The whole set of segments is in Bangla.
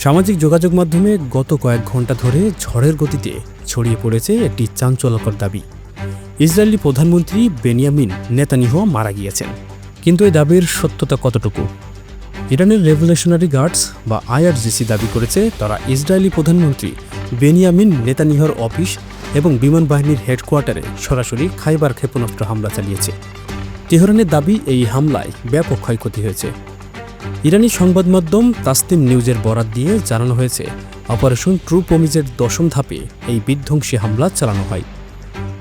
সামাজিক যোগাযোগ মাধ্যমে গত কয়েক ঘন্টা ধরে ঝড়ের গতিতে ছড়িয়ে পড়েছে একটি চাঞ্চল্যকর দাবি। ইসরায়েলি প্রধানমন্ত্রী বেনিয়ামিন নেতানিয়াহু মারা গিয়েছেন। কিন্তু এই দাবির সত্যতা কতটুকু? ইরানের রেভলিউশনারি গার্ডস বা আইআরজিসি দাবি করেছে তারা ইসরায়েলি প্রধানমন্ত্রী বেনিয়ামিন নেতানিয়াহুর অফিস এবং বিমান বাহিনীর হেডকোয়ার্টারে সরাসরি খাইবার ক্ষেপণাস্ত্র হামলা চালিয়েছে। তেহরানের দাবি, এই হামলায় ব্যাপক ক্ষয়ক্ষতি হয়েছে। ইরানি সংবাদ মাধ্যম তাসনিম নিউজের বরাত দিয়ে জানানো হয়েছে, অপারেশন ট্রু প্রমিজের 10ম ধাপে এই বিধ্বংসী হামলা চালানো হয়।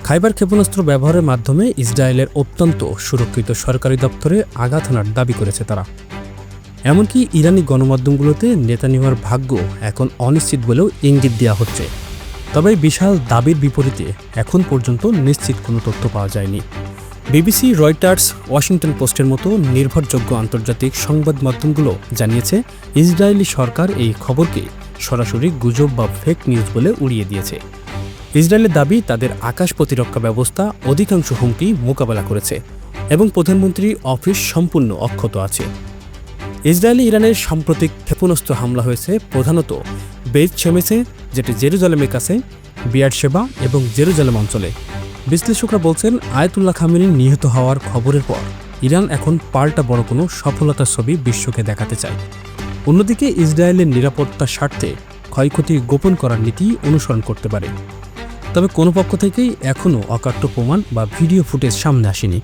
খাইবার ক্ষেপণাস্ত্র ব্যবহারের মাধ্যমে ইসরায়েলের অত্যন্ত সুরক্ষিত সরকারি দপ্তরে আঘাত হানার দাবি করেছে তারা। এমনকি ইরানি গণমাধ্যমগুলোতে নেতানিয়াহুর ভাগ্য এখন অনিশ্চিত বলেও ইঙ্গিত দেওয়া হচ্ছে। তবে বিশাল দাবির বিপরীতে এখন পর্যন্ত নিশ্চিত কোনো তথ্য পাওয়া যায়নি। বিবিসি, রয়টার্স, ওয়াশিংটন পোস্টের মতো নির্ভরযোগ্য আন্তর্জাতিক সংবাদ মাধ্যমগুলো জানিয়েছে, ইসরায়েলি সরকার এই খবরকে সরাসরি গুজব বা ফেক নিউজ বলে উড়িয়ে দিয়েছে। ইসরায়েলের দাবি, তাদের আকাশ প্রতিরক্ষা ব্যবস্থা অধিকাংশ হুমকি মোকাবেলা করেছে এবং প্রধানমন্ত্রী অফিস সম্পূর্ণ অক্ষত আছে। ইসরায়েলি ইরানের সাম্প্রতিক ক্ষেপণাস্ত্র হামলা হয়েছে প্রধানত বেইত শেমেসে, যেটি জেরুজালেমের কাছে, বিয়ারশেবা এবং জেরুজালেম অঞ্চলে। বিশ্লেষকরা বলছেন, আয়াতুল্লাহ খামেনি নিহত হওয়ার খবরের পর ইরান এখন পাল্টা বড় কোনো সফলতার ছবি বিশ্বকে দেখাতে চায়। অন্যদিকে ইসরায়েলের নিরাপত্তার স্বার্থে ক্ষয়ক্ষতি গোপন করার নীতি অনুসরণ করতে পারে। তবে কোনো পক্ষ থেকেই এখনও অকাট্য প্রমাণ বা ভিডিও ফুটেজ সামনে আসেনি।